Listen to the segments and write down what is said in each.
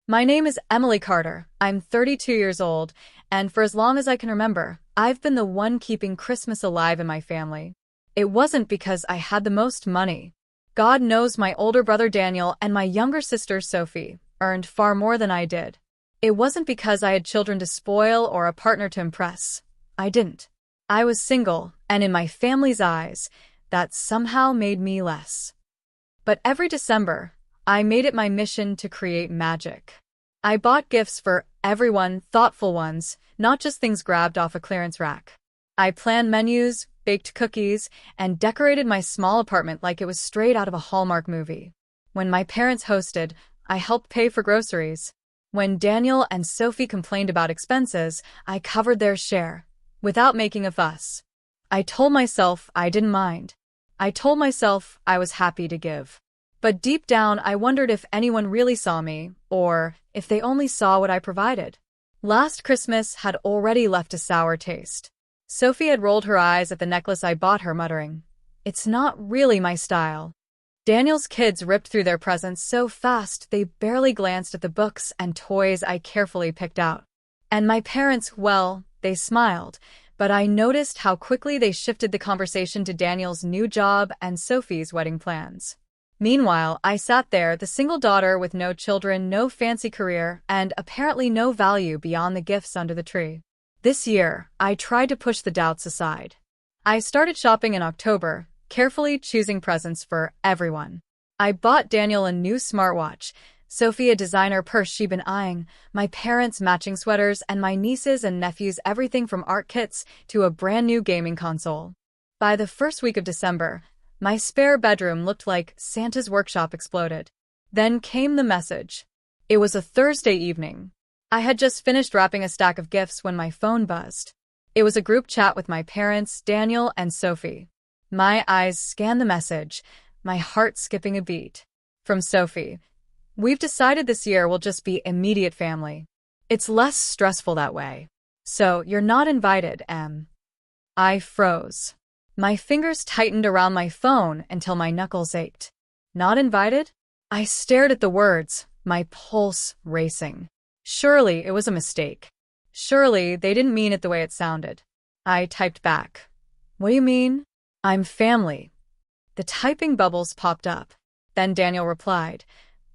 My name is Emily Carter. I'm 32 years old, and for as long as I can remember, I've been the one keeping Christmas alive in my family. It wasn't because I had the most money. God knows my older brother Daniel and my younger sister Sophie earned far more than I did. It wasn't because I had children to spoil or a partner to impress. I didn't. I was single, and in my family's eyes, that somehow made me less. But every December, I made it my mission to create magic. I bought gifts for everyone, thoughtful ones, not just things grabbed off a clearance rack. I planned menus, baked cookies, and decorated my small apartment like it was straight out of a Hallmark movie. When my parents hosted, I helped pay for groceries. When Daniel and Sophie complained about expenses, I covered their share, without making a fuss. I told myself I didn't mind. I told myself I was happy to give. But deep down, I wondered if anyone really saw me, or if they only saw what I provided. Last Christmas had already left a sour taste. Sophie had rolled her eyes at the necklace I bought her, muttering, "It's not really my style." Daniel's kids ripped through their presents so fast they barely glanced at the books and toys I carefully picked out. And my parents, well, they smiled, but I noticed how quickly they shifted the conversation to Daniel's new job and Sophie's wedding plans. Meanwhile, I sat there, the single daughter with no children, no fancy career, and apparently no value beyond the gifts under the tree. This year, I tried to push the doubts aside. I started shopping in October, carefully choosing presents for everyone. I bought Daniel a new smartwatch, Sophie a designer purse she'd been eyeing, my parents matching sweaters, and my nieces and nephews everything from art kits to a brand new gaming console. By the first week of December, my spare bedroom looked like Santa's workshop exploded. Then came the message. It was a Thursday evening. I had just finished wrapping a stack of gifts when my phone buzzed. It was a group chat with my parents, Daniel, and Sophie. My eyes scanned the message, my heart skipping a beat. From Sophie. "We've decided this year will just be immediate family. It's less stressful that way. So you're not invited, Em." I froze. My fingers tightened around my phone until my knuckles ached. Not invited? I stared at the words, my pulse racing. Surely it was a mistake. Surely they didn't mean it the way it sounded. I typed back. "What do you mean?" "I'm family." The typing bubbles popped up. Then Daniel replied,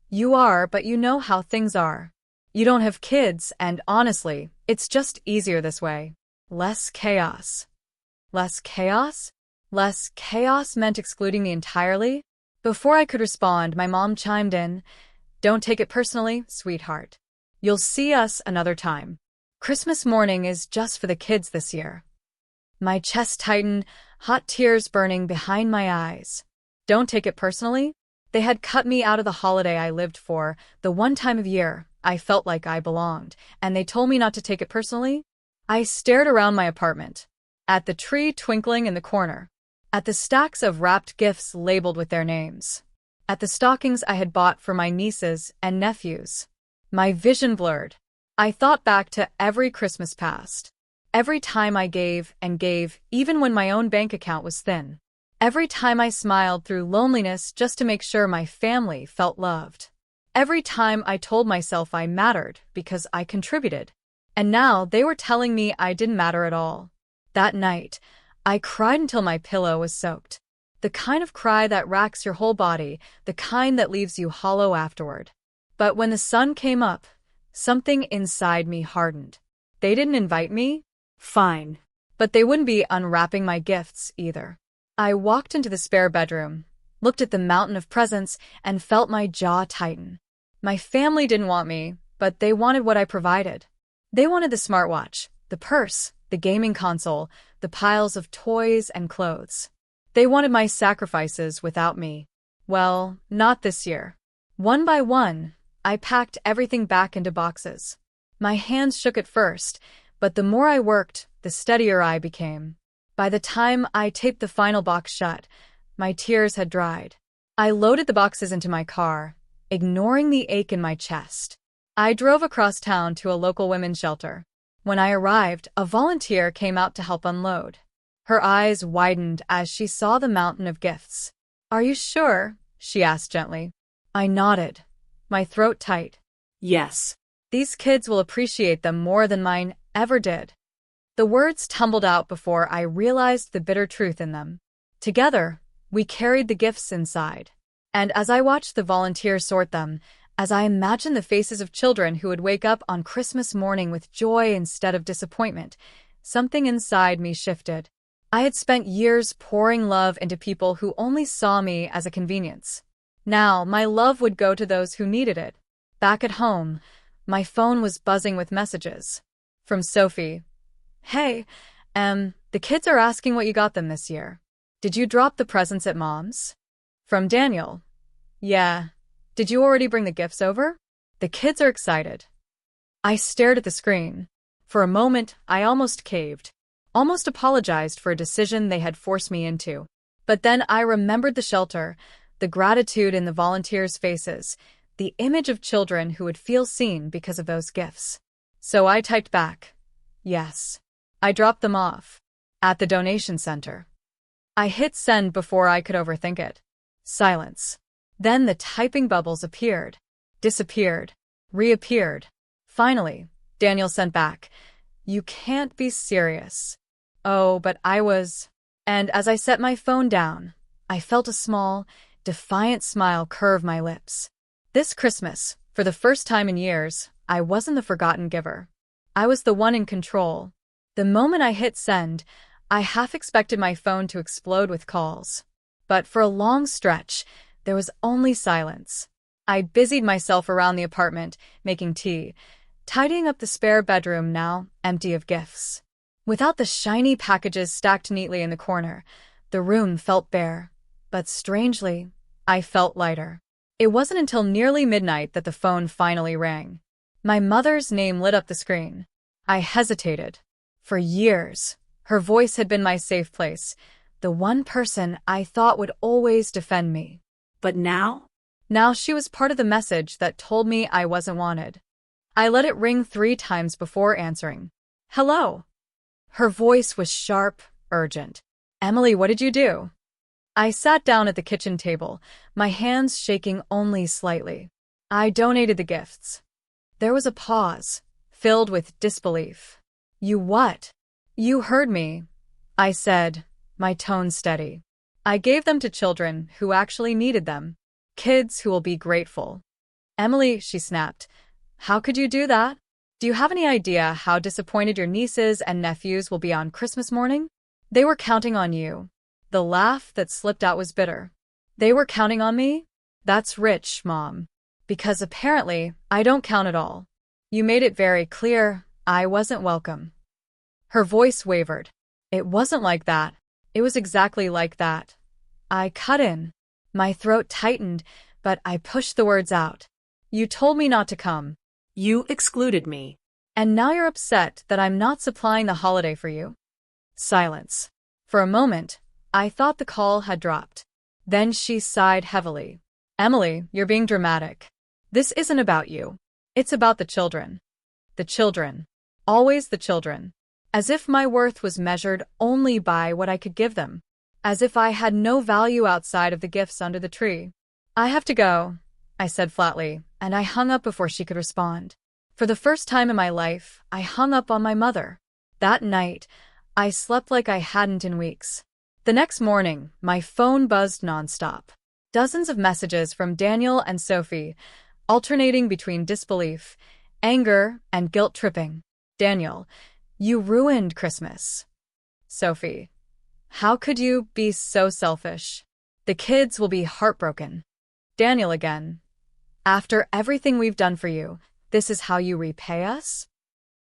"You are, but you know how things are. You don't have kids, and honestly, it's just easier this way. Less chaos." Less chaos? Less chaos meant excluding me entirely? Before I could respond, my mom chimed in, "Don't take it personally, sweetheart. You'll see us another time. Christmas morning is just for the kids this year." My chest tightened, hot tears burning behind my eyes. Don't take it personally? They had cut me out of the holiday I lived for, the one time of year I felt like I belonged, and they told me not to take it personally? I stared around my apartment. At the tree twinkling in the corner. At the stacks of wrapped gifts labeled with their names. At the stockings I had bought for my nieces and nephews. My vision blurred. I thought back to every Christmas past. Every time I gave and gave, even when my own bank account was thin. Every time I smiled through loneliness just to make sure my family felt loved. Every time I told myself I mattered because I contributed. And now they were telling me I didn't matter at all. That night, I cried until my pillow was soaked. The kind of cry that racks your whole body, the kind that leaves you hollow afterward. But when the sun came up, something inside me hardened. They didn't invite me? Fine. But they wouldn't be unwrapping my gifts either. I walked into the spare bedroom, looked at the mountain of presents, and felt my jaw tighten. My family didn't want me, but they wanted what I provided. They wanted the smartwatch, the purse, the gaming console, the piles of toys and clothes. They wanted my sacrifices without me. Well, not this year. One by one, I packed everything back into boxes. My hands shook at first, but the more I worked, the steadier I became. By the time I taped the final box shut, my tears had dried. I loaded the boxes into my car, ignoring the ache in my chest. I drove across town to a local women's shelter. When I arrived, a volunteer came out to help unload. Her eyes widened as she saw the mountain of gifts. "Are you sure?" she asked gently. I nodded, my throat tight. Yes. These kids will appreciate them more than mine ever did. The words tumbled out before I realized the bitter truth in them. Together, we carried the gifts inside. And as I watched the volunteers sort them, as I imagined the faces of children who would wake up on Christmas morning with joy instead of disappointment, something inside me shifted. I had spent years pouring love into people who only saw me as a convenience. Now, my love would go to those who needed it. Back at home, my phone was buzzing with messages. From Sophie. Hey, the kids are asking what you got them this year. Did you drop the presents at Mom's? From Daniel. Yeah. Did you already bring the gifts over? The kids are excited. I stared at the screen. For a moment, I almost caved. Almost apologized for a decision they had forced me into. But then I remembered the shelter, the gratitude in the volunteers' faces, the image of children who would feel seen because of those gifts. So I typed back. Yes. I dropped them off. At the donation center. I hit send before I could overthink it. Silence. Then the typing bubbles appeared, disappeared, reappeared. Finally, Daniel sent back. You can't be serious. Oh, but I was. And as I set my phone down, I felt a small, defiant smile curve my lips. This Christmas, for the first time in years, I wasn't the forgotten giver. I was the one in control. The moment I hit send, I half expected my phone to explode with calls. But for a long stretch, there was only silence. I busied myself around the apartment, making tea, tidying up the spare bedroom now empty of gifts. Without the shiny packages stacked neatly in the corner, the room felt bare. But strangely, I felt lighter. It wasn't until nearly midnight that the phone finally rang. My mother's name lit up the screen. I hesitated. For years, her voice had been my safe place, the one person I thought would always defend me. But now? Now she was part of the message that told me I wasn't wanted. I let it ring 3 times before answering. Hello. Her voice was sharp, urgent. Emily, what did you do? I sat down at the kitchen table, my hands shaking only slightly. I donated the gifts. There was a pause, filled with disbelief. You what? You heard me, I said, my tone steady. I gave them to children who actually needed them. Kids who will be grateful. Emily, she snapped. How could you do that? Do you have any idea how disappointed your nieces and nephews will be on Christmas morning? They were counting on you. The laugh that slipped out was bitter. They were counting on me? That's rich, Mom. Because apparently, I don't count at all. You made it very clear I wasn't welcome. Her voice wavered. It wasn't like that. It was exactly like that. I cut in. My throat tightened, but I pushed the words out. You told me not to come. You excluded me. And now you're upset that I'm not supplying the holiday for you? Silence. For a moment, I thought the call had dropped. Then she sighed heavily. Emily, you're being dramatic. This isn't about you. It's about the children. The children. Always the children. As if my worth was measured only by what I could give them. As if I had no value outside of the gifts under the tree. I have to go, I said flatly, and I hung up before she could respond. For the first time in my life, I hung up on my mother. That night, I slept like I hadn't in weeks. The next morning, my phone buzzed nonstop. Dozens of messages from Daniel and Sophie, alternating between disbelief, anger, and guilt-tripping. Daniel, you ruined Christmas. Sophie, how could you be so selfish? The kids will be heartbroken. Daniel again. After everything we've done for you, this is how you repay us?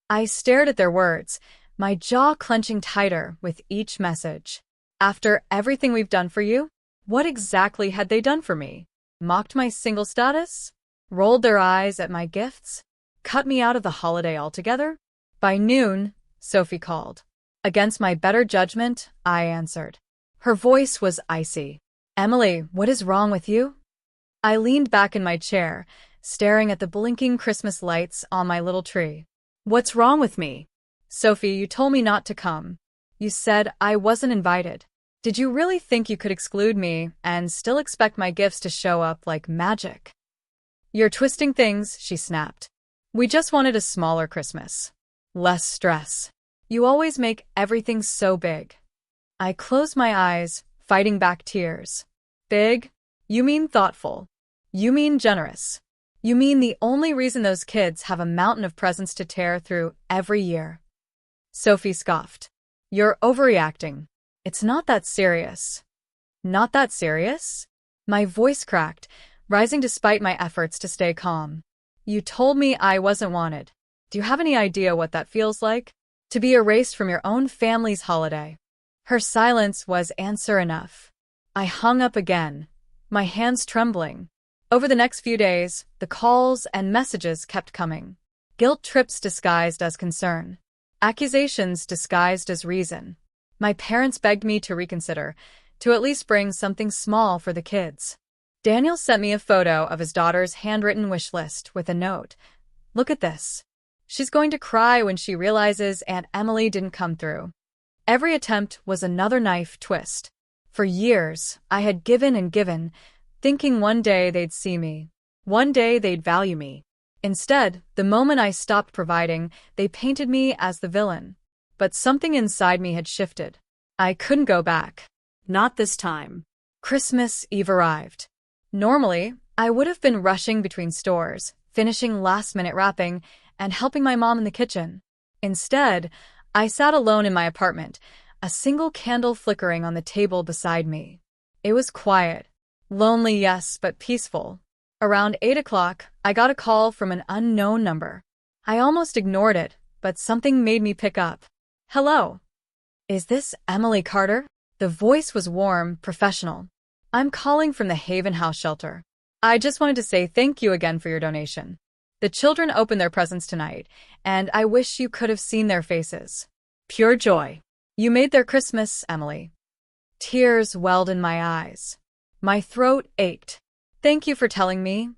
I stared at their words, my jaw clenching tighter with each message. After everything we've done for you? What exactly had they done for me? Mocked my single status? Rolled their eyes at my gifts? Cut me out of the holiday altogether? By noon, Sophie called. Against my better judgment, I answered. Her voice was icy. Emily, what is wrong with you? I leaned back in my chair, staring at the blinking Christmas lights on my little tree. What's wrong with me? Sophie, you told me not to come. You said I wasn't invited. Did you really think you could exclude me and still expect my gifts to show up like magic? You're twisting things, she snapped. We just wanted a smaller Christmas. Less stress. You always make everything so big. I closed my eyes, fighting back tears. Big? You mean thoughtful. You mean generous. You mean the only reason those kids have a mountain of presents to tear through every year. Sophie scoffed. You're overreacting. It's not that serious. Not that serious? My voice cracked, rising despite my efforts to stay calm. You told me I wasn't wanted. Do you have any idea what that feels like? To be erased from your own family's holiday. Her silence was answer enough. I hung up again, my hands trembling. Over the next few days, the calls and messages kept coming. Guilt trips disguised as concern. Accusations disguised as reason. My parents begged me to reconsider, to at least bring something small for the kids. Daniel sent me a photo of his daughter's handwritten wish list with a note. Look at this. She's going to cry when she realizes Aunt Emily didn't come through. Every attempt was another knife twist. For years, I had given and given, thinking one day they'd see me. One day they'd value me. Instead, the moment I stopped providing, they painted me as the villain. But something inside me had shifted. I couldn't go back. Not this time. Christmas Eve arrived. Normally, I would have been rushing between stores, finishing last-minute wrapping, and helping my mom in the kitchen. Instead, I sat alone in my apartment, a single candle flickering on the table beside me. It was quiet. Lonely, yes, but peaceful. Around 8 o'clock, I got a call from an unknown number. I almost ignored it, but something made me pick up. Hello. Is this Emily Carter? The voice was warm, professional. I'm calling from the Haven House shelter. I just wanted to say thank you again for your donation. The children opened their presents tonight, and I wish you could have seen their faces. Pure joy. You made their Christmas, Emily. Tears welled in my eyes. My throat ached. Thank you for telling me,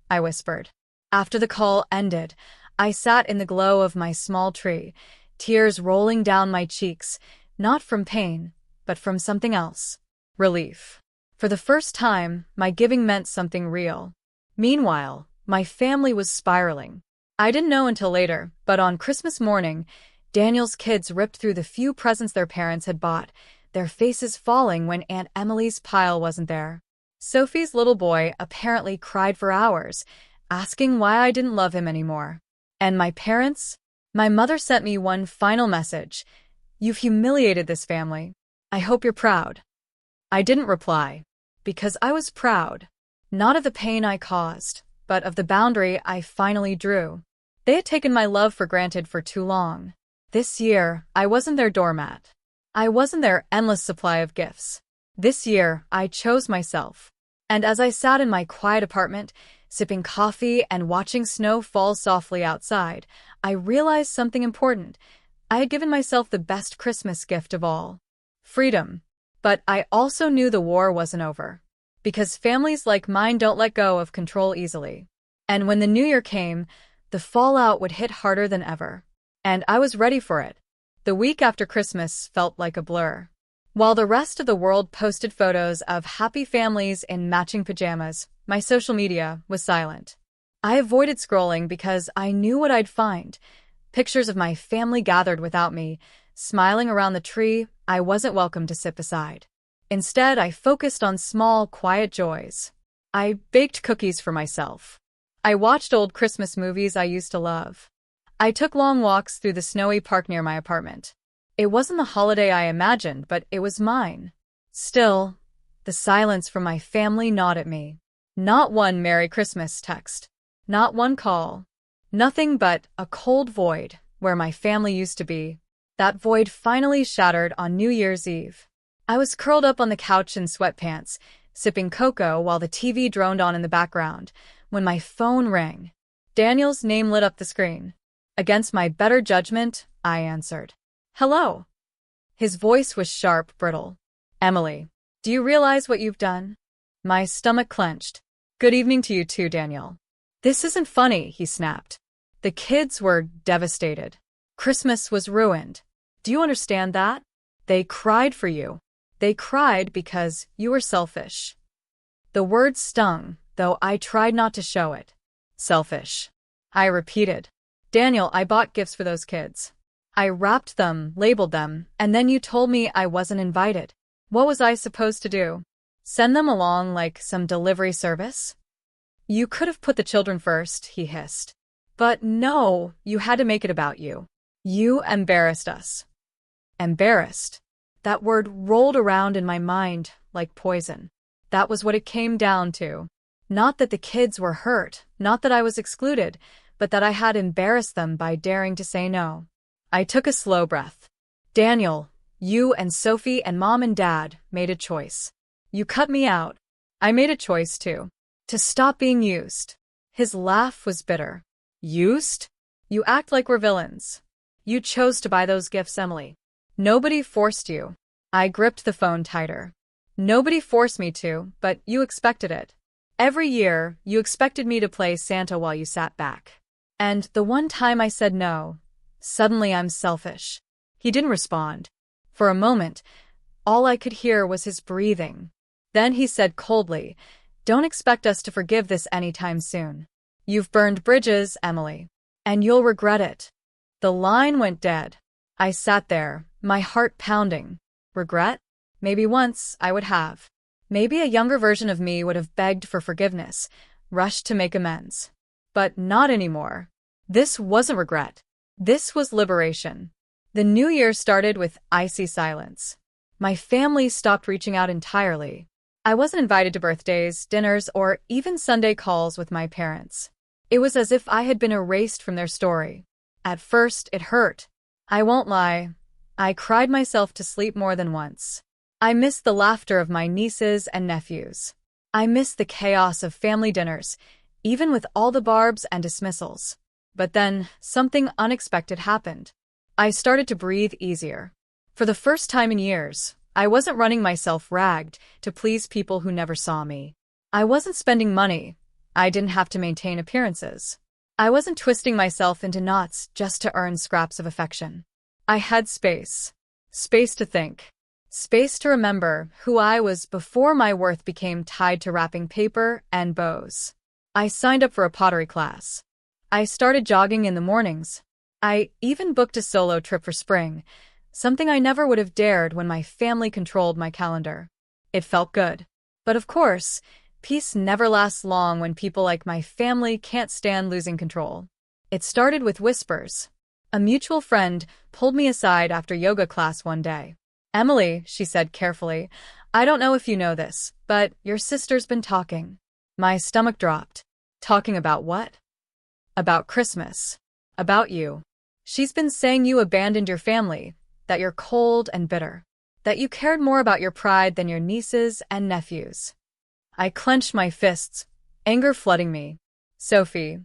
I whispered. After the call ended, I sat in the glow of my small tree, tears rolling down my cheeks, not from pain, but from something else. Relief. For the first time, my giving meant something real. Meanwhile, my family was spiraling. I didn't know until later, but on Christmas morning, Daniel's kids ripped through the few presents their parents had bought, their faces falling when Aunt Emily's pile wasn't there. Sophie's little boy apparently cried for hours, asking why I didn't love him anymore. And my parents? My mother sent me one final message. You've humiliated this family. I hope you're proud. I didn't reply, because I was proud, not of the pain I caused, but of the boundary I finally drew. They had taken my love for granted for too long. This year, I wasn't their doormat. I wasn't their endless supply of gifts. This year, I chose myself. And as I sat in my quiet apartment, sipping coffee and watching snow fall softly outside, I realized something important. I had given myself the best Christmas gift of all. Freedom. But I also knew the war wasn't over. Because families like mine don't let go of control easily. And when the new year came, the fallout would hit harder than ever. And I was ready for it. The week after Christmas felt like a blur. While the rest of the world posted photos of happy families in matching pajamas, my social media was silent. I avoided scrolling because I knew what I'd find. Pictures of my family gathered without me, smiling around the tree I wasn't welcome to sit beside. Instead, I focused on small, quiet joys. I baked cookies for myself. I watched old Christmas movies I used to love. I took long walks through the snowy park near my apartment. It wasn't the holiday I imagined, but it was mine. Still, the silence from my family gnawed at me. Not one Merry Christmas text. Not one call. Nothing but a cold void where my family used to be. That void finally shattered on New Year's Eve. I was curled up on the couch in sweatpants, sipping cocoa while the TV droned on in the background, when my phone rang. Daniel's name lit up the screen. Against my better judgment, I answered. Hello. His voice was sharp, brittle. Emily, do you realize what you've done? My stomach clenched. Good evening to you too, Daniel. This isn't funny, he snapped. The kids were devastated. Christmas was ruined. Do you understand that? They cried for you. They cried because you were selfish. The words stung, though I tried not to show it. Selfish. I repeated. Daniel, I bought gifts for those kids. I wrapped them, labeled them, and then you told me I wasn't invited. What was I supposed to do? Send them along like some delivery service? You could have put the children first, he hissed. But no, you had to make it about you. You embarrassed us. Embarrassed. That word rolled around in my mind like poison. That was what it came down to. Not that the kids were hurt, not that I was excluded, but that I had embarrassed them by daring to say no. I took a slow breath. Daniel, you and Sophie and Mom and Dad made a choice. You cut me out. I made a choice too. To stop being used. His laugh was bitter. Used? You act like we're villains. You chose to buy those gifts, Emily. Nobody forced you. I gripped the phone tighter. Nobody forced me to, but you expected it. Every year, you expected me to play Santa while you sat back. And the one time I said no, suddenly I'm selfish. He didn't respond. For a moment, all I could hear was his breathing. Then he said coldly, "Don't expect us to forgive this anytime soon. You've burned bridges, Emily, and you'll regret it." The line went dead. I sat there, my heart pounding. Regret? Maybe once I would have. Maybe a younger version of me would have begged for forgiveness, rushed to make amends. But not anymore. This wasn't regret. This was liberation. The new year started with icy silence. My family stopped reaching out entirely. I wasn't invited to birthdays, dinners, or even Sunday calls with my parents. It was as if I had been erased from their story. At first, it hurt. I won't lie. I cried myself to sleep more than once. I missed the laughter of my nieces and nephews. I missed the chaos of family dinners, even with all the barbs and dismissals. But then, something unexpected happened. I started to breathe easier. For the first time in years, I wasn't running myself ragged to please people who never saw me. I wasn't spending money. I didn't have to maintain appearances. I wasn't twisting myself into knots just to earn scraps of affection. I had space. Space to think. Space to remember who I was before my worth became tied to wrapping paper and bows. I signed up for a pottery class. I started jogging in the mornings. I even booked a solo trip for spring, something I never would have dared when my family controlled my calendar. It felt good. But of course, peace never lasts long when people like my family can't stand losing control. It started with whispers. A mutual friend pulled me aside after yoga class one day. "Emily," she said carefully, "I don't know if you know this, but your sister's been talking." My stomach dropped. Talking about what? About Christmas. About you. She's been saying you abandoned your family, that you're cold and bitter, that you cared more about your pride than your nieces and nephews. I clenched my fists, anger flooding me. Sophie,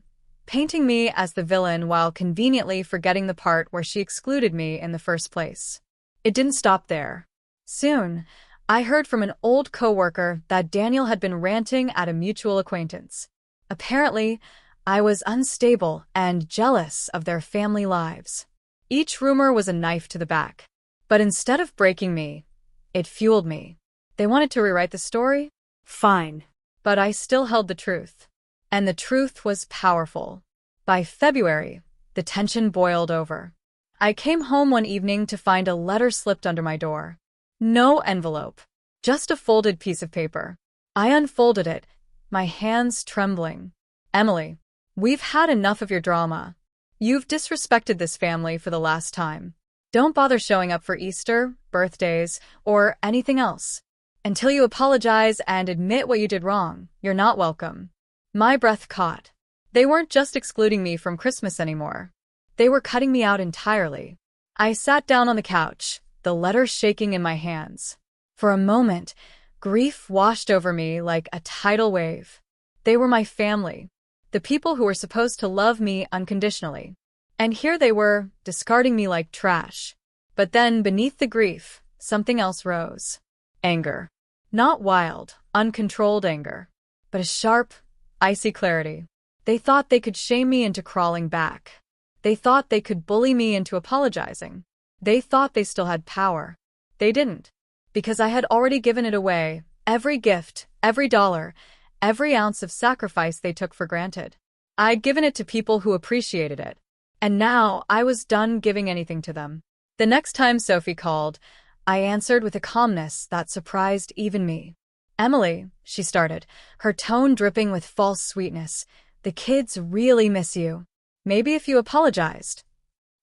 painting me as the villain while conveniently forgetting the part where she excluded me in the first place. It didn't stop there. Soon, I heard from an old coworker that Daniel had been ranting at a mutual acquaintance. Apparently, I was unstable and jealous of their family lives. Each rumor was a knife to the back. But instead of breaking me, it fueled me. They wanted to rewrite the story? Fine. But I still held the truth. And the truth was powerful. By February, the tension boiled over. I came home one evening to find a letter slipped under my door. No envelope. Just a folded piece of paper. I unfolded it, my hands trembling. "Emily, we've had enough of your drama. You've disrespected this family for the last time. Don't bother showing up for Easter, birthdays, or anything else. Until you apologize and admit what you did wrong, you're not welcome." My breath caught. They weren't just excluding me from Christmas anymore. They were cutting me out entirely. I sat down on the couch, the letter shaking in my hands. For a moment, grief washed over me like a tidal wave. They were my family, the people who were supposed to love me unconditionally. And here they were, discarding me like trash. But then, beneath the grief, something else rose. Anger. Not wild, uncontrolled anger, but a sharp, icy clarity. They thought they could shame me into crawling back. They thought they could bully me into apologizing. They thought they still had power. They didn't. Because I had already given it away, every gift, every dollar, every ounce of sacrifice they took for granted. I'd given it to people who appreciated it. And now I was done giving anything to them. The next time Sophie called, I answered with a calmness that surprised even me. "Emily," she started, her tone dripping with false sweetness, "the kids really miss you. Maybe if you apologized."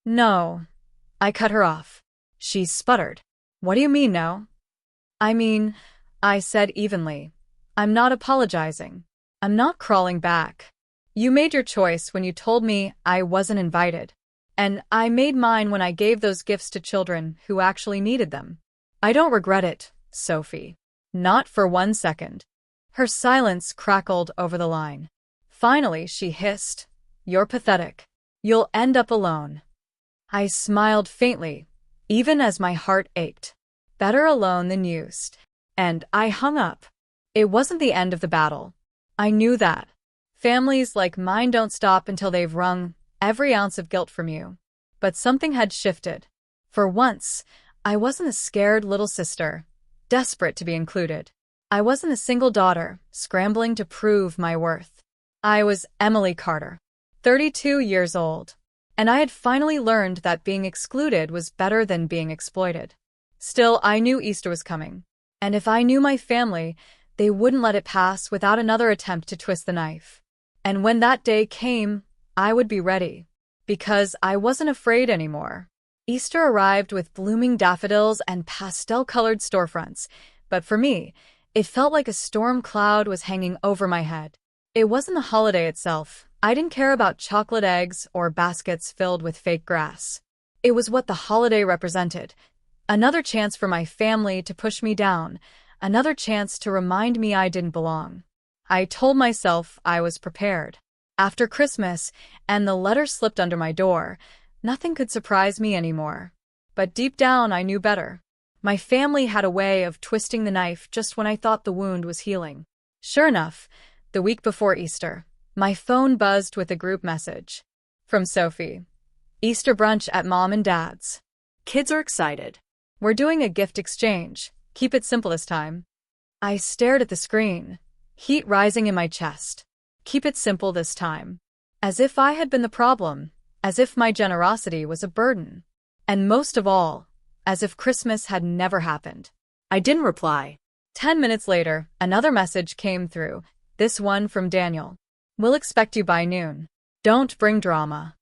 "No." I cut her off. She sputtered. "What do you mean, no?" "I mean," I said evenly, "I'm not apologizing. I'm not crawling back. You made your choice when you told me I wasn't invited. And I made mine when I gave those gifts to children who actually needed them. I don't regret it, Sophie. Not for 1 second." Her silence crackled over the line. Finally, she hissed, "You're pathetic. You'll end up alone." I smiled faintly, even as my heart ached. Better alone than used. And I hung up. It wasn't the end of the battle. I knew that. Families like mine don't stop until they've wrung every ounce of guilt from you. But something had shifted. For once, I wasn't a scared little sister, desperate to be included. I wasn't a single daughter, scrambling to prove my worth. I was Emily Carter, 32 years old. And I had finally learned that being excluded was better than being exploited. Still, I knew Easter was coming. And if I knew my family, they wouldn't let it pass without another attempt to twist the knife. And when that day came, I would be ready. Because I wasn't afraid anymore. Easter arrived with blooming daffodils and pastel-colored storefronts, but for me, it felt like a storm cloud was hanging over my head. It wasn't the holiday itself. I didn't care about chocolate eggs or baskets filled with fake grass. It was what the holiday represented. Another chance for my family to push me down. Another chance to remind me I didn't belong. I told myself I was prepared. After Christmas, and the letter slipped under my door, nothing could surprise me anymore. But deep down, I knew better. My family had a way of twisting the knife just when I thought the wound was healing. Sure enough, the week before Easter, my phone buzzed with a group message. From Sophie. "Easter brunch at Mom and Dad's. Kids are excited. We're doing a gift exchange. Keep it simple this time." I stared at the screen, heat rising in my chest. Keep it simple this time. As if I had been the problem. As if my generosity was a burden. And most of all, as if Christmas had never happened. I didn't reply. 10 minutes later, another message came through, this one from Daniel. "We'll expect you by noon. Don't bring drama."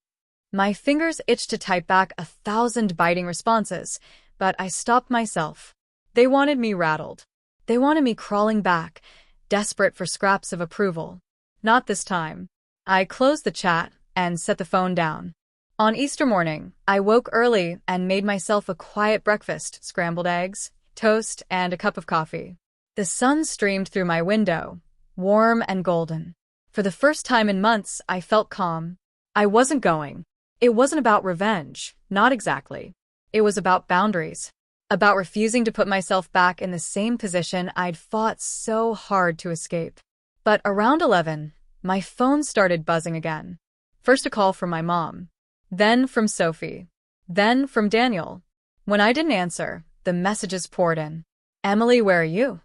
My fingers itched to type back 1,000 biting responses, but I stopped myself. They wanted me rattled. They wanted me crawling back, desperate for scraps of approval. Not this time. I closed the chat and set the phone down. On Easter morning, I woke early and made myself a quiet breakfast, scrambled eggs, toast, and a cup of coffee. The sun streamed through my window, warm and golden. For the first time in months, I felt calm. I wasn't going. It wasn't about revenge, not exactly. It was about boundaries. About refusing to put myself back in the same position I'd fought so hard to escape. But around 11, my phone started buzzing again. First a call from my mom. Then from Sophie. Then from Daniel. When I didn't answer, the messages poured in. "Emily, where are you?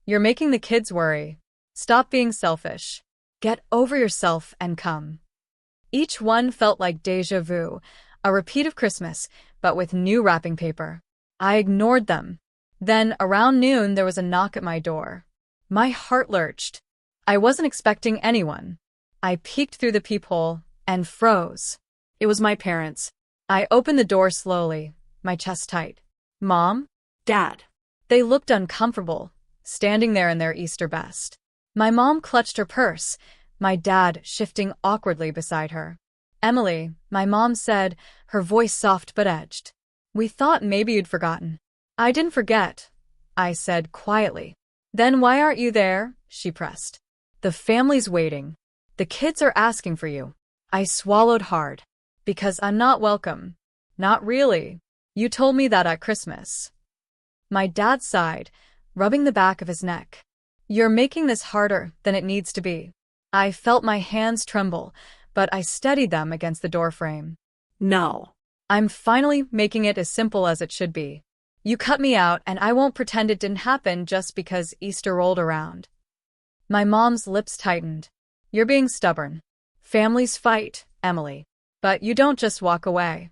You're making the kids worry. Stop being selfish. Get over yourself and come." Each one felt like déjà vu, a repeat of Christmas, but with new wrapping paper. I ignored them. Then, around noon, there was a knock at my door. My heart lurched. I wasn't expecting anyone. I peeked through the peephole and froze. It was my parents. I opened the door slowly, my chest tight. "Mom?" "Dad." They looked uncomfortable, standing there in their Easter best. My mom clutched her purse, my dad shifting awkwardly beside her. "Emily," my mom said, her voice soft but edged. "We thought maybe you'd forgotten." "I didn't forget," I said quietly. "Then why aren't you there?" she pressed. "The family's waiting. The kids are asking for you." I swallowed hard. "Because I'm not welcome." "Not really. You told me that at Christmas." My dad sighed, rubbing the back of his neck. "You're making this harder than it needs to be." I felt my hands tremble, but I steadied them against the doorframe. "No. I'm finally making it as simple as it should be. You cut me out, and I won't pretend it didn't happen just because Easter rolled around." My mom's lips tightened. "You're being stubborn." Families fight, Emily. But you don't just walk away.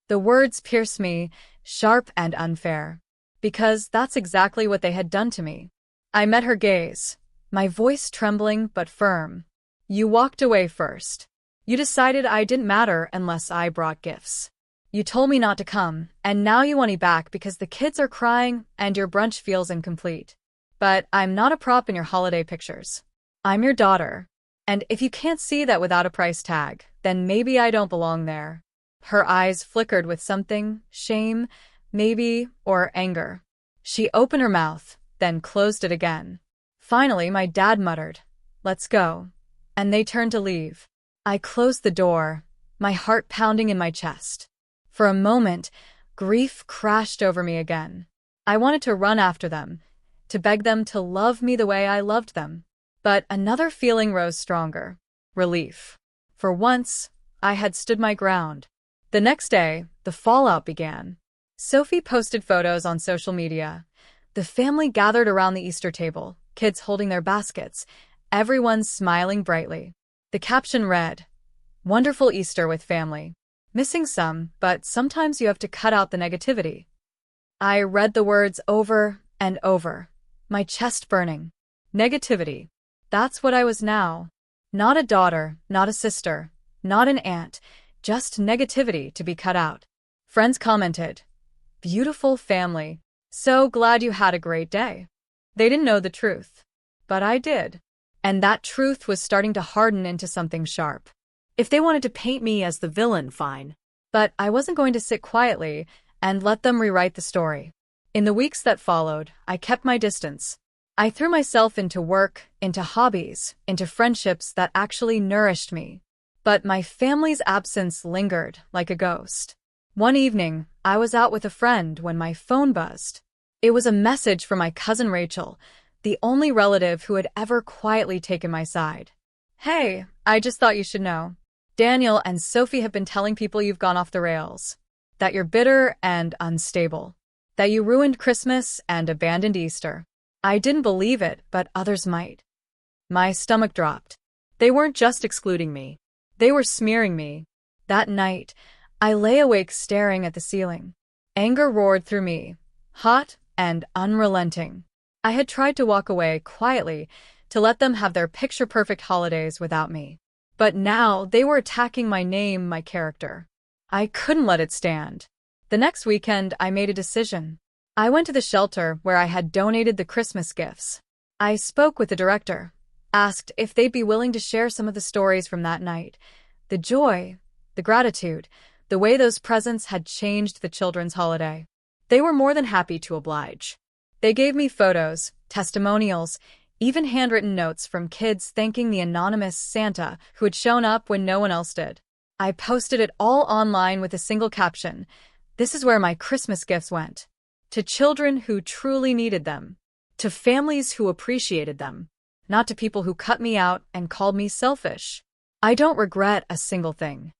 The words pierce me, sharp and unfair. Because that's exactly what they had done to me. I met her gaze, my voice trembling but firm. You walked away first. You decided I didn't matter unless I brought gifts. You told me not to come, and now you want me back because the kids are crying and your brunch feels incomplete. But I'm not a prop in your holiday pictures. I'm your daughter. And if you can't see that without a price tag, then maybe I don't belong there. Her eyes flickered with something, shame, maybe, or anger. She opened her mouth, then closed it again. Finally, my dad muttered, "Let's go." And they turned to leave. I closed the door, my heart pounding in my chest. For a moment, grief crashed over me again. I wanted to run after them, to beg them to love me the way I loved them. But another feeling rose stronger. Relief. For once, I had stood my ground. The next day, the fallout began. Sophie posted photos on social media. The family gathered around the Easter table, kids holding their baskets, everyone smiling brightly. The caption read, "Wonderful Easter with family. Missing some, but sometimes you have to cut out the negativity." I read the words over and over, my chest burning. Negativity. That's what I was now. Not a daughter, not a sister, not an aunt, just negativity to be cut out. Friends commented, "Beautiful family. So glad you had a great day." They didn't know the truth. But I did. And that truth was starting to harden into something sharp. If they wanted to paint me as the villain, fine. But I wasn't going to sit quietly and let them rewrite the story. In the weeks that followed, I kept my distance. I threw myself into work, into hobbies, into friendships that actually nourished me. But my family's absence lingered like a ghost. One evening, I was out with a friend when my phone buzzed. It was a message from my cousin Rachel, the only relative who had ever quietly taken my side. "Hey, I just thought you should know. Daniel and Sophie have been telling people you've gone off the rails. That you're bitter and unstable. That you ruined Christmas and abandoned Easter." I didn't believe it, but others might. My stomach dropped. They weren't just excluding me. They were smearing me. That night, I lay awake staring at the ceiling. Anger roared through me, hot and unrelenting. I had tried to walk away quietly, to let them have their picture-perfect holidays without me. But now they were attacking my name, my character. I couldn't let it stand. The next weekend, I made a decision. I went to the shelter where I had donated the Christmas gifts. I spoke with the director, asked if they'd be willing to share some of the stories from that night. The joy, the gratitude, the way those presents had changed the children's holiday. They were more than happy to oblige. They gave me photos, testimonials, even handwritten notes from kids thanking the anonymous Santa who had shown up when no one else did. I posted it all online with a single caption, "This is where my Christmas gifts went." To children who truly needed them. To families who appreciated them. Not to people who cut me out and called me selfish. I don't regret a single thing.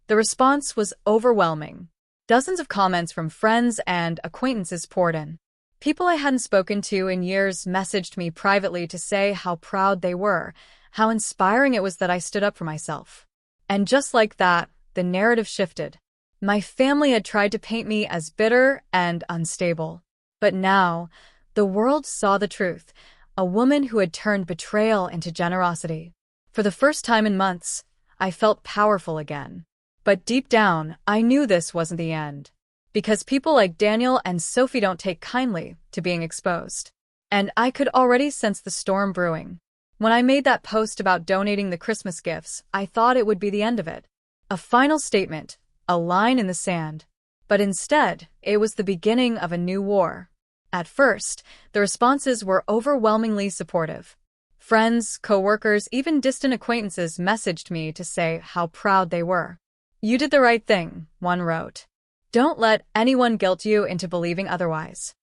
The response was overwhelming. Dozens of comments from friends and acquaintances poured in. People I hadn't spoken to in years messaged me privately to say how proud they were, how inspiring it was that I stood up for myself. And just like that, the narrative shifted. My family had tried to paint me as bitter and unstable. But now, the world saw the truth, a woman who had turned betrayal into generosity. For the first time in months, I felt powerful again. But deep down, I knew this wasn't the end. Because people like Daniel and Sophie don't take kindly to being exposed. And I could already sense the storm brewing. When I made that post about donating the Christmas gifts, I thought it would be the end of it. A final statement, a line in the sand. But instead, it was the beginning of a new war. At first, the responses were overwhelmingly supportive. Friends, coworkers, even distant acquaintances messaged me to say how proud they were. "You did the right thing," one wrote. "Don't let anyone guilt you into believing otherwise."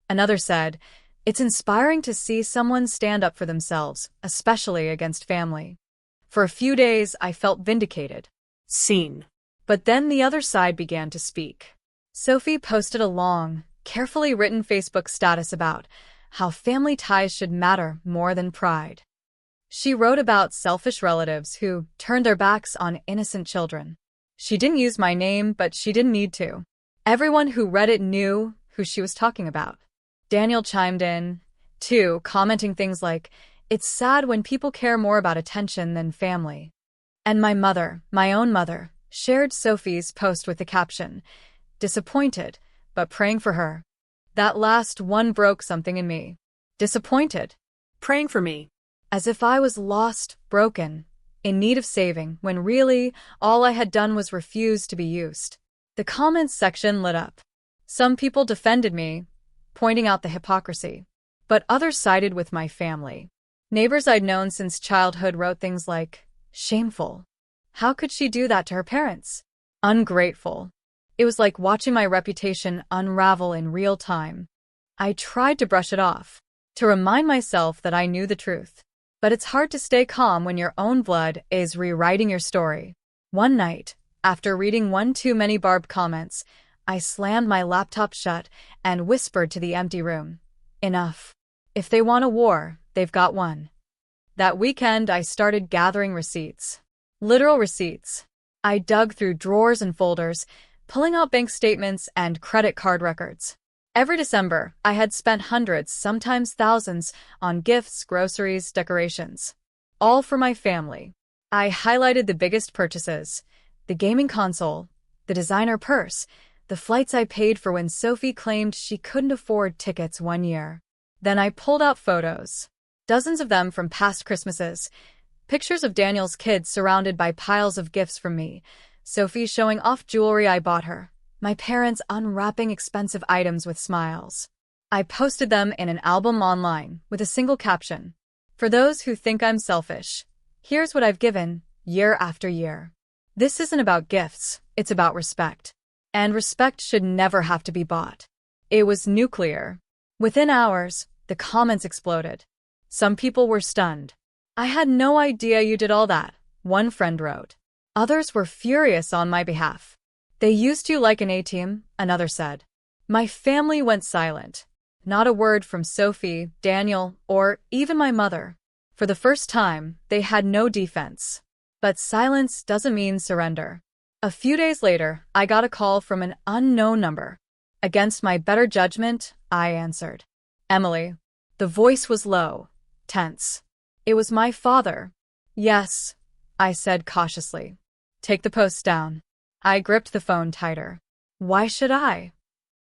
Another said, "It's inspiring to see someone stand up for themselves, especially against family." For a few days, I felt vindicated. Seen. But then the other side began to speak. Sophie posted a long, carefully written Facebook status about how family ties should matter more than pride. She wrote about selfish relatives who turned their backs on innocent children. She didn't use my name, but she didn't need to. Everyone who read it knew who she was talking about. Daniel chimed in, too, commenting things like, "It's sad when people care more about attention than family." And my mother, my own mother, shared Sophie's post with the caption, "Disappointed, but praying for her." That last one broke something in me. Disappointed. Praying for me. As if I was lost, broken, in need of saving, when really, all I had done was refuse to be used. The comments section lit up. Some people defended me, pointing out the hypocrisy. But others sided with my family. Neighbors I'd known since childhood wrote things like, "Shameful. How could she do that to her parents? Ungrateful." It was like watching my reputation unravel in real time. I tried to brush it off, to remind myself that I knew the truth. But it's hard to stay calm when your own blood is rewriting your story. One night, after reading one too many barbed comments, I slammed my laptop shut and whispered to the empty room, "Enough. If they want a war, they've got one." That weekend, I started gathering receipts. Literal receipts. I dug through drawers and folders, pulling out bank statements and credit card records. Every December, I had spent hundreds, sometimes thousands, on gifts, groceries, decorations. All for my family. I highlighted the biggest purchases: the gaming console, the designer purse, the flights I paid for when Sophie claimed she couldn't afford tickets one year. Then I pulled out photos. Dozens of them from past Christmases. Pictures of Daniel's kids surrounded by piles of gifts from me. Sophie showing off jewelry I bought her. My parents unwrapping expensive items with smiles. I posted them in an album online with a single caption. "For those who think I'm selfish, here's what I've given, year after year." This isn't about gifts, it's about respect. And respect should never have to be bought. It was nuclear. Within hours, the comments exploded. Some people were stunned. "I had no idea you did all that," one friend wrote. Others were furious on my behalf. "They used you like an A-team," another said. My family went silent. Not a word from Sophie, Daniel, or even my mother. For the first time, they had no defense. But silence doesn't mean surrender. A few days later, I got a call from an unknown number. Against my better judgment, I answered. "Emily." The voice was low, tense. It was my father. "Yes," I said cautiously. "Take the post down." I gripped the phone tighter. "Why should I?"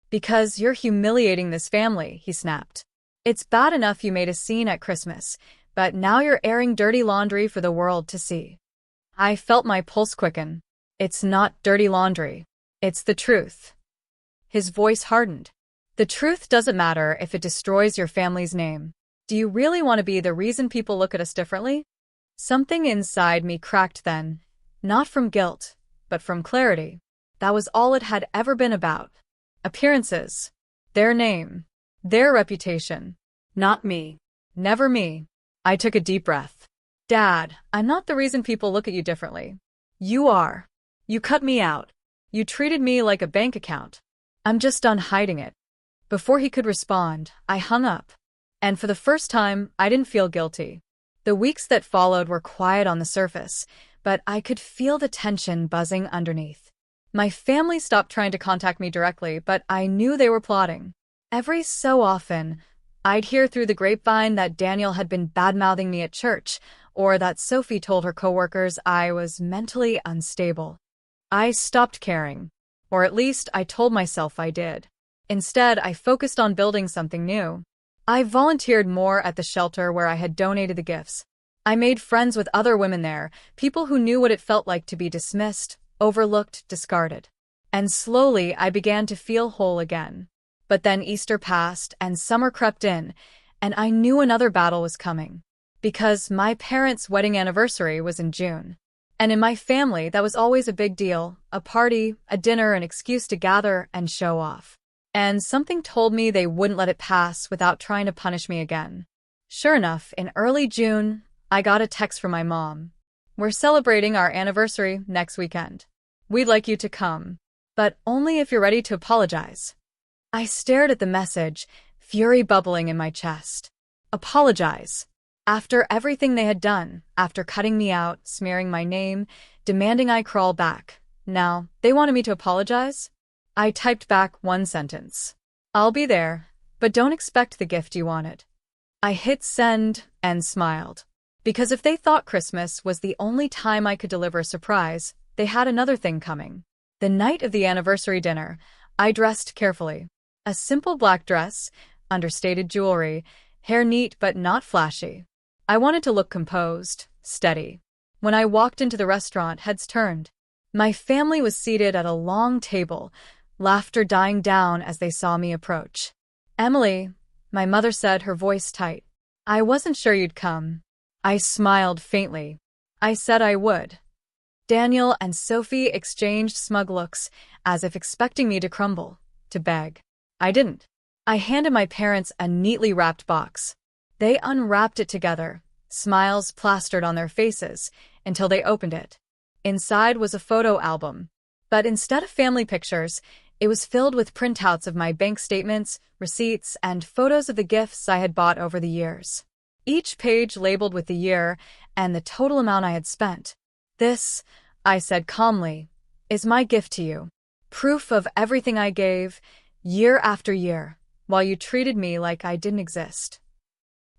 "Because you're humiliating this family," he snapped. "It's bad enough you made a scene at Christmas, but now you're airing dirty laundry for the world to see." I felt my pulse quicken. "It's not dirty laundry. It's the truth." His voice hardened. "The truth doesn't matter if it destroys your family's name. Do you really want to be the reason people look at us differently?" Something inside me cracked then, not from guilt, but from clarity. That was all it had ever been about. Appearances. Their name. Their reputation. Not me. Never me. I took a deep breath. "Dad, I'm not the reason people look at you differently. You are. You cut me out. You treated me like a bank account. I'm just done hiding it." Before he could respond, I hung up. And for the first time, I didn't feel guilty. The weeks that followed were quiet on the surface, but I could feel the tension buzzing underneath. My family stopped trying to contact me directly, but I knew they were plotting. Every so often, I'd hear through the grapevine that Daniel had been bad-mouthing me at church, or that Sophie told her coworkers I was mentally unstable. I stopped caring. Or at least I told myself I did. Instead, I focused on building something new. I volunteered more at the shelter where I had donated the gifts. I made friends with other women there, people who knew what it felt like to be dismissed, overlooked, discarded. And slowly I began to feel whole again. But then Easter passed and summer crept in, and I knew another battle was coming. Because my parents' wedding anniversary was in June. And in my family, that was always a big deal, a party, a dinner, an excuse to gather and show off. And something told me they wouldn't let it pass without trying to punish me again. Sure enough, in early June, I got a text from my mom. "We're celebrating our anniversary next weekend. We'd like you to come, but only if you're ready to apologize." I stared at the message, fury bubbling in my chest. Apologize. After everything they had done, after cutting me out, smearing my name, demanding I crawl back, now they wanted me to apologize? I typed back one sentence. I'll be there, but don't expect the gift you wanted. I hit send and smiled. Because if they thought Christmas was the only time I could deliver a surprise, they had another thing coming. The night of the anniversary dinner, I dressed carefully. A simple black dress, understated jewelry, hair neat but not flashy. I wanted to look composed, steady. When I walked into the restaurant, heads turned. My family was seated at a long table, laughter dying down as they saw me approach. "Emily," my mother said, her voice tight. "I wasn't sure you'd come." I smiled faintly. I said I would. Daniel and Sophie exchanged smug looks, as if expecting me to crumble, to beg. I didn't. I handed my parents a neatly wrapped box. They unwrapped it together, smiles plastered on their faces, until they opened it. Inside was a photo album. But instead of family pictures, it was filled with printouts of my bank statements, receipts, and photos of the gifts I had bought over the years. Each page labeled with the year and the total amount I had spent. "This," I said calmly, "is my gift to you. Proof of everything I gave, year after year, while you treated me like I didn't exist."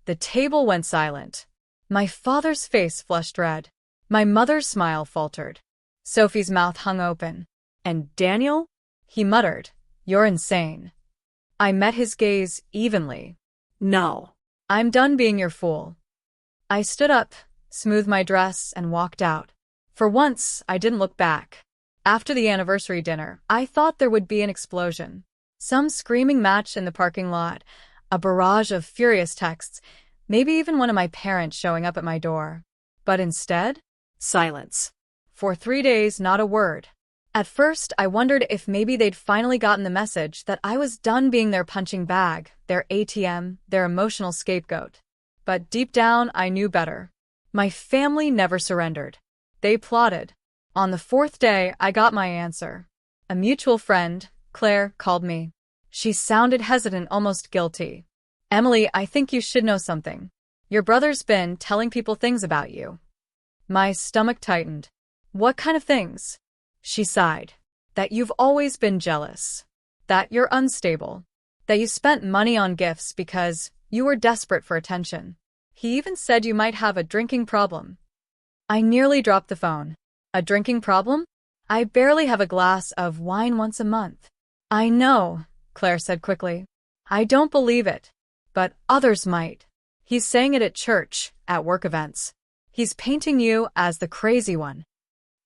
The table went silent. My father's face flushed red. My mother's smile faltered. Sophie's mouth hung open. "And Daniel?" he muttered. "You're insane." I met his gaze evenly. No. "I'm done being your fool." I stood up, smoothed my dress, and walked out. For once, I didn't look back. After the anniversary dinner, I thought there would be an explosion. Some screaming match in the parking lot, a barrage of furious texts, maybe even one of my parents showing up at my door. But instead, Silence. for 3 days, not a word. At first, I wondered if maybe they'd finally gotten the message that I was done being their punching bag, their ATM, their emotional scapegoat. But deep down, I knew better. My family never surrendered. They plotted. On the 4th day, I got my answer. A mutual friend, Claire, called me. She sounded hesitant, almost guilty. "Emily, I think you should know something. Your brother's been telling people things about you." My stomach tightened. "What kind of things?" She sighed. "That you've always been jealous. That you're unstable. That you spent money on gifts because you were desperate for attention. He even said you might have a drinking problem." I nearly dropped the phone. "A drinking problem? I barely have a glass of wine once a month." "I know," Claire said quickly. "I don't believe it. But others might. He's saying it at church, at work events. He's painting you as the crazy one."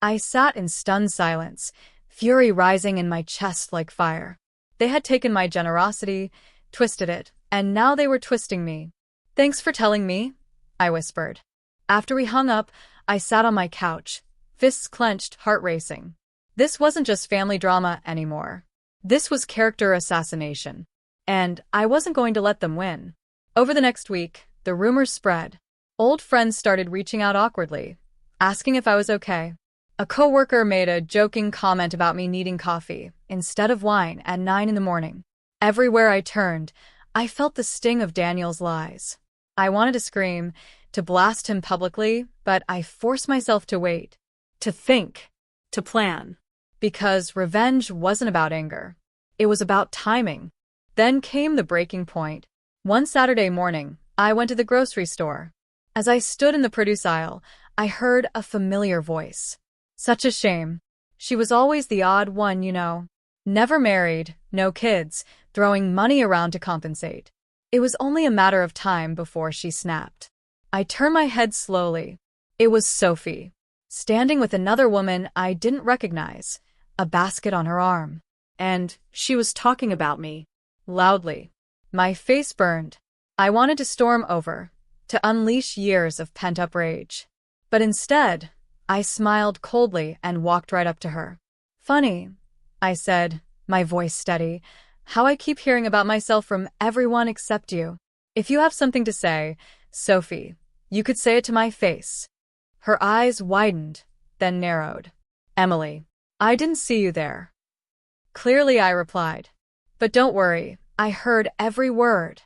I sat in stunned silence, fury rising in my chest like fire. They had taken my generosity, twisted it, and now they were twisting me. "Thanks for telling me," I whispered. After we hung up, I sat on my couch, fists clenched, heart racing. This wasn't just family drama anymore. This was character assassination. And I wasn't going to let them win. Over the next week, the rumors spread. Old friends started reaching out awkwardly, asking if I was okay. A coworker made a joking comment about me needing coffee instead of wine at 9 in the morning. Everywhere I turned, I felt the sting of Daniel's lies. I wanted to scream, to blast him publicly, but I forced myself to wait, to think, To plan. because revenge wasn't about anger. It was about timing. Then came the breaking point. One Saturday morning, I went to the grocery store. As I stood in the produce aisle, I heard a familiar voice. Such a shame. She was always the odd one, you know. Never married, no kids, throwing money around to compensate. It was only a matter of time before she snapped. I turned my head slowly. It was Sophie, standing with another woman I didn't recognize, a basket on her arm. And She was talking about me. loudly. My face burned. I wanted to storm over, to unleash years of pent-up rage. But instead, I smiled coldly and walked right up to her. "Funny," I said, my voice steady, "how I keep hearing about myself from everyone except you. If you have something to say, Sophie, you could say it to my face." Her eyes widened, then narrowed. "Emily, I didn't see you there." "Clearly," I replied. "But don't worry, I heard every word."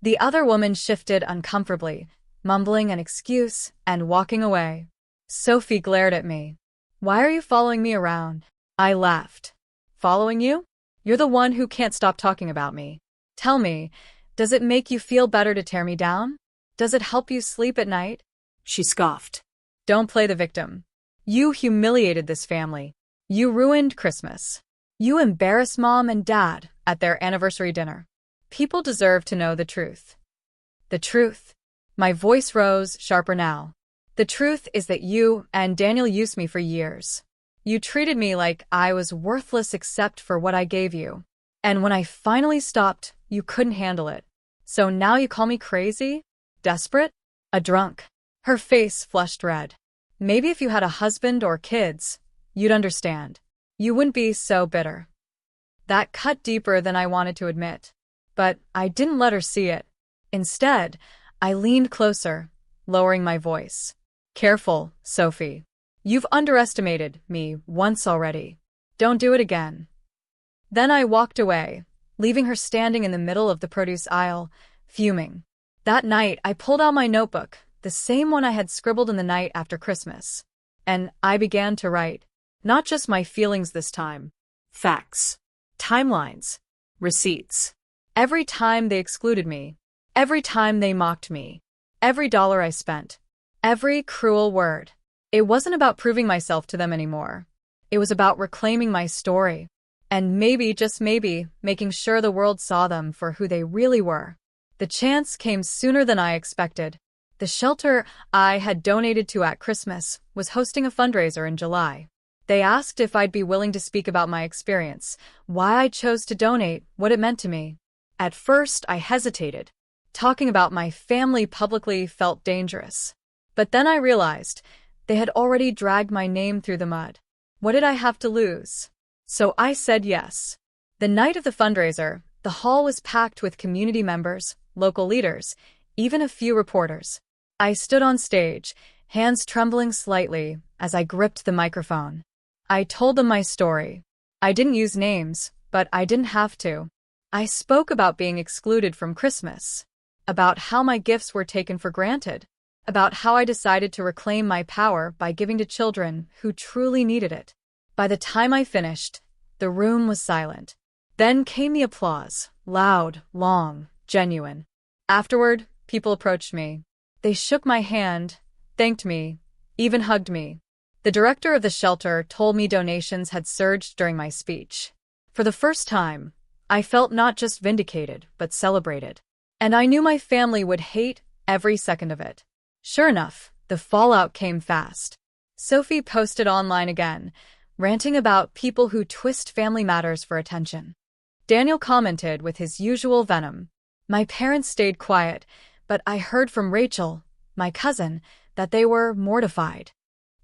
The other woman shifted uncomfortably, mumbling an excuse and walking away. Sophie glared at me. "Why are you following me around?" I laughed. "Following you? You're the one who can't stop talking about me. Tell me, does it make you feel better to tear me down? Does it help you sleep at night?" She scoffed. "Don't play the victim. You humiliated this family. You ruined Christmas. You embarrassed Mom and Dad at their anniversary dinner. People deserve to know the truth." "The truth?" My voice rose, sharper now. "The truth is that you and Daniel used me for years. You treated me like I was worthless except for what I gave you. And when I finally stopped, you couldn't handle it. So now you call me crazy? Desperate? A drunk?" Her face flushed red. "Maybe if you had a husband or kids, you'd understand. You wouldn't be so bitter." That cut deeper than I wanted to admit. But I didn't let her see it. Instead, I leaned closer, lowering my voice. "Careful, Sophie. You've underestimated me once already. Don't do it again." Then I walked away, leaving her standing in the middle of the produce aisle, fuming. That night, I pulled out my notebook, the same one I had scribbled in the night after Christmas. And I began to write. Not just my feelings this time. Facts. Timelines. Receipts. Every time they excluded me. Every time they mocked me. Every dollar I spent. Every cruel word. It wasn't about proving myself to them anymore. It was about reclaiming my story. And maybe, just maybe, making sure the world saw them for who they really were. The chance came sooner than I expected. The shelter I had donated to at Christmas was hosting a fundraiser in July. They asked if I'd be willing to speak about my experience, why I chose to donate, what it meant to me. At first, I hesitated. Talking about my family publicly felt dangerous. But then I realized they had already dragged my name through the mud. What did I have to lose? So I said yes. The night of the fundraiser, the hall was packed with community members, local leaders, even a few reporters. I stood on stage, hands trembling slightly as I gripped the microphone. I told them my story. I didn't use names, but I didn't have to. I spoke about being excluded from Christmas, about how my gifts were taken for granted, about how I decided to reclaim my power by giving to children who truly needed it. By the time I finished, the room was silent. Then came the applause, loud, long, genuine. Afterward, people approached me. They shook my hand, thanked me, even hugged me. The director of the shelter told me donations had surged during my speech. For the first time, I felt not just vindicated, but celebrated. And I knew my family would hate every second of it. Sure enough, the fallout came fast. Sophie posted online again, ranting about people who twist family matters for attention. Daniel commented with his usual venom. My parents stayed quiet, but I heard from Rachel, my cousin, that they were mortified.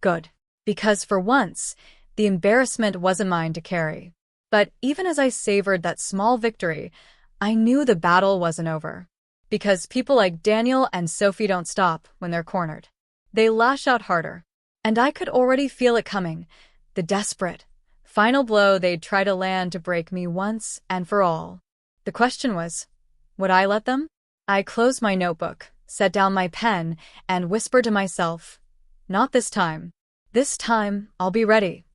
Good. Because for once, the embarrassment wasn't mine to carry. But even as I savored that small victory, I knew the battle wasn't over. Because people like Daniel and Sophie don't stop when they're cornered. They lash out harder. And I could already feel it coming, the desperate, final blow they'd try to land to break me once and for all. The question was, would I let them? I closed my notebook, set down my pen, and whispered to myself, not this time. This time, I'll be ready.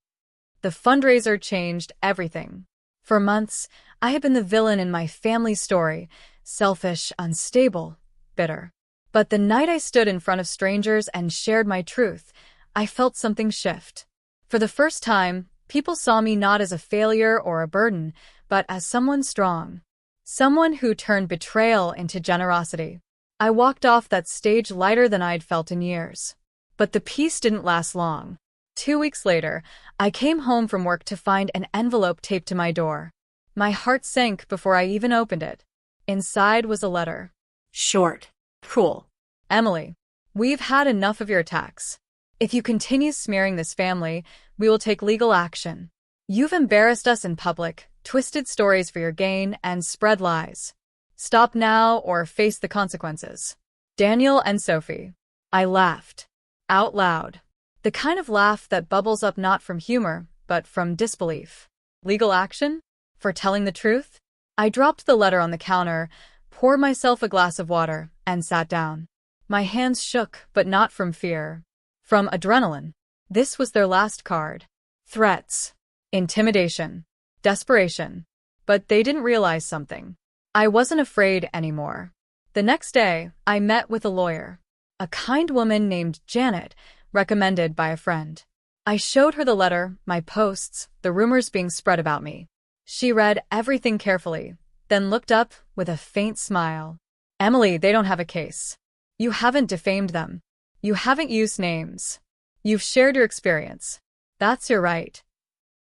The fundraiser changed everything. For months, I had been the villain in my family's story, selfish, unstable, bitter. But the night I stood in front of strangers and shared my truth, I felt something shift. For the first time, people saw me not as a failure or a burden, but as someone strong. Someone who turned betrayal into generosity. I walked off that stage lighter than I'd felt in years. But the peace didn't last long. 2 weeks later, I came home from work to find an envelope taped to my door. My heart sank before I even opened it. Inside was a letter. Short. Cruel. Emily, we've had enough of your attacks. If you continue smearing this family, we will take legal action. You've embarrassed us in public, twisted stories for your gain, and spread lies. Stop now or face the consequences. Daniel and Sophie. I laughed. Out loud. The kind of laugh that bubbles up not from humor, but from disbelief. Legal action? For telling the truth? I dropped the letter on the counter, poured myself a glass of water, and sat down. My hands shook, but not from fear. From adrenaline. This was their last card. Threats. Intimidation. Desperation. But they didn't realize something. I wasn't afraid anymore. The next day, I met with a lawyer. A kind woman named Janet, recommended by a friend. I showed her the letter, my posts, the rumors being spread about me. She read everything carefully, then looked up with a faint smile. Emily, they don't have a case. You haven't defamed them. You haven't used names. You've shared your experience. That's your right.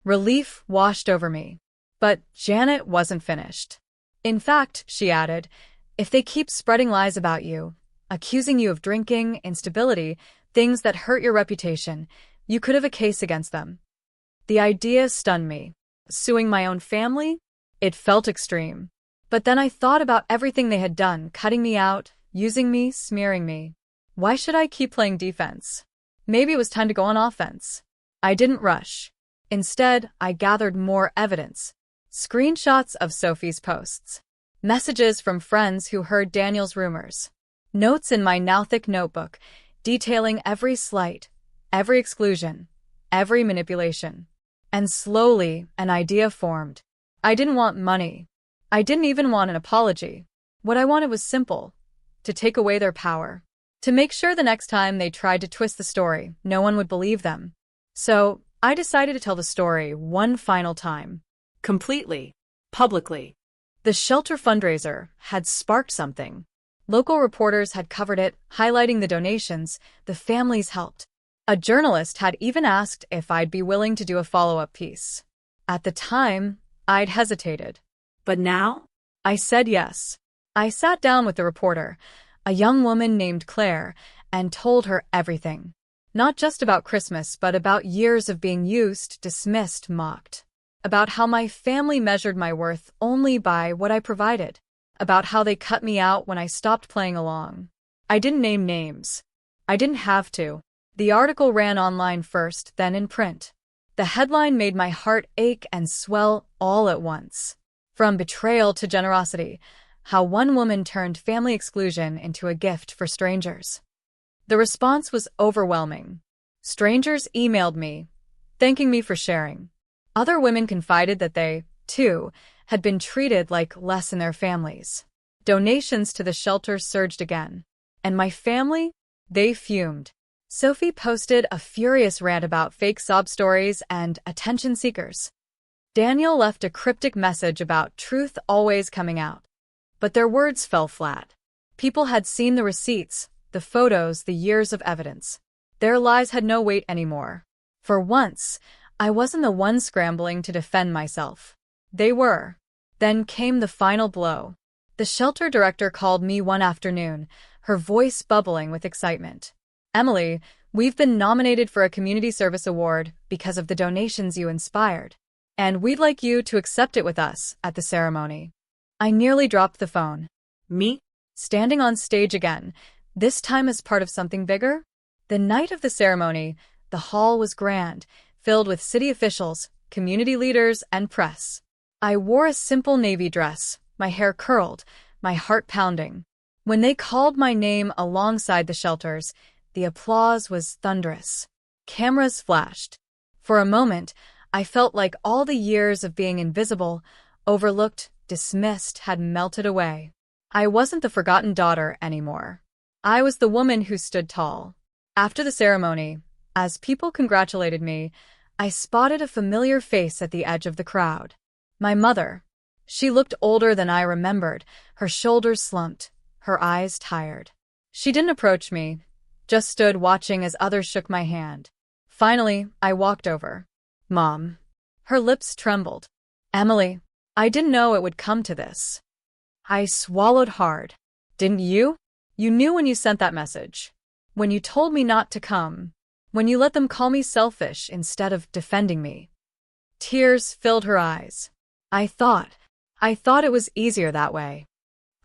Relief washed over me. But Janet wasn't finished. In fact, she added, if they keep spreading lies about you, accusing you of drinking, instability, things that hurt your reputation, you could have a case against them. The idea stunned me. Suing my own family? It felt extreme. But then I thought about everything they had done, cutting me out, using me, smearing me. Why should I keep playing defense? Maybe it was time to go on offense. I didn't rush. Instead, I gathered more evidence. Screenshots of Sophie's posts. Messages from friends who heard Daniel's rumors. Notes in my now thick notebook, detailing every slight, every exclusion, every manipulation. And slowly, an idea formed. I didn't want money. I didn't even want an apology. What I wanted was simple. To take away their power. To make sure the next time they tried to twist the story, no one would believe them. So, I decided to tell the story one final time. Completely. Publicly. The shelter fundraiser had sparked something. Local reporters had covered it, highlighting the donations the families helped. A journalist had even asked if I'd be willing to do a follow-up piece. At the time, I'd hesitated. But now? I said yes. I sat down with the reporter, a young woman named Claire, and told her everything. Not just about Christmas, but about years of being used, dismissed, mocked. About how my family measured my worth only by what I provided. About how they cut me out when I stopped playing along. I didn't name names. I didn't have to. The article ran online first, then in print. The headline made my heart ache and swell all at once. From betrayal to generosity, how one woman turned family exclusion into a gift for strangers. The response was overwhelming. Strangers emailed me, thanking me for sharing. Other women confided that they, too, had been treated like less in their families. Donations to the shelter surged again. And my family? They fumed. Sophie posted a furious rant about fake sob stories and attention seekers. Daniel left a cryptic message about truth always coming out. But their words fell flat. People had seen the receipts, the photos, the years of evidence. Their lies had no weight anymore. For once, I wasn't the one scrambling to defend myself. They were. Then came the final blow. The shelter director called me one afternoon, her voice bubbling with excitement. Emily, we've been nominated for a community service award because of the donations you inspired. And we'd like you to accept it with us at the ceremony. I nearly dropped the phone. Me? Standing on stage again, this time as part of something bigger? The night of the ceremony, the hall was grand, filled with city officials, community leaders, and press. I wore a simple navy dress, my hair curled, my heart pounding. When they called my name alongside the shelters, the applause was thunderous. Cameras flashed. For a moment, I felt like all the years of being invisible, overlooked, dismissed had melted away. I wasn't the forgotten daughter anymore. I was the woman who stood tall. After the ceremony, as people congratulated me, I spotted a familiar face at the edge of the crowd. My mother. She looked older than I remembered, her shoulders slumped, her eyes tired. She didn't approach me, just stood watching as others shook my hand. Finally, I walked over. Mom. Her lips trembled. Emily, I didn't know it would come to this. I swallowed hard. Didn't you? You knew when you sent that message. When you told me not to come. When you let them call me selfish instead of defending me. Tears filled her eyes. I thought it was easier that way.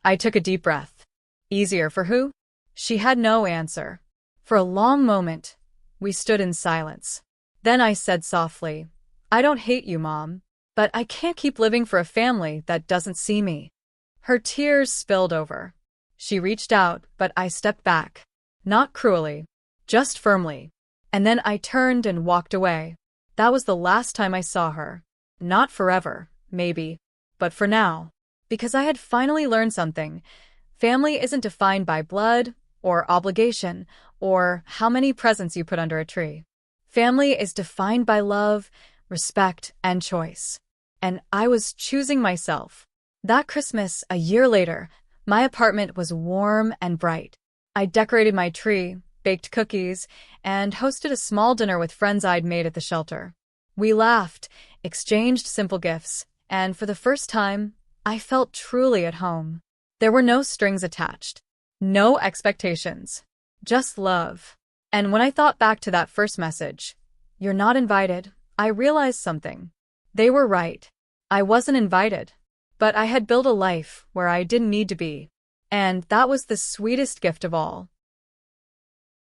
I took a deep breath. Easier for who? She had no answer. For a long moment, we stood in silence. Then I said softly, I don't hate you, Mom, but I can't keep living for a family that doesn't see me. Her tears spilled over. She reached out, but I stepped back. Not cruelly, just firmly. And then I turned and walked away. That was the last time I saw her. Not forever, maybe, but for now. Because I had finally learned something. Family isn't defined by blood, or obligation, or how many presents you put under a tree. Family is defined by love, respect, and choice. And I was choosing myself. That Christmas, a year later, my apartment was warm and bright. I decorated my tree, baked cookies, and hosted a small dinner with friends I'd made at the shelter. We laughed, exchanged simple gifts, and for the first time, I felt truly at home. There were no strings attached, no expectations, just love. And when I thought back to that first message, "You're not invited," I realized something. They were right. I wasn't invited. But I had built a life where I didn't need to be. And that was the sweetest gift of all.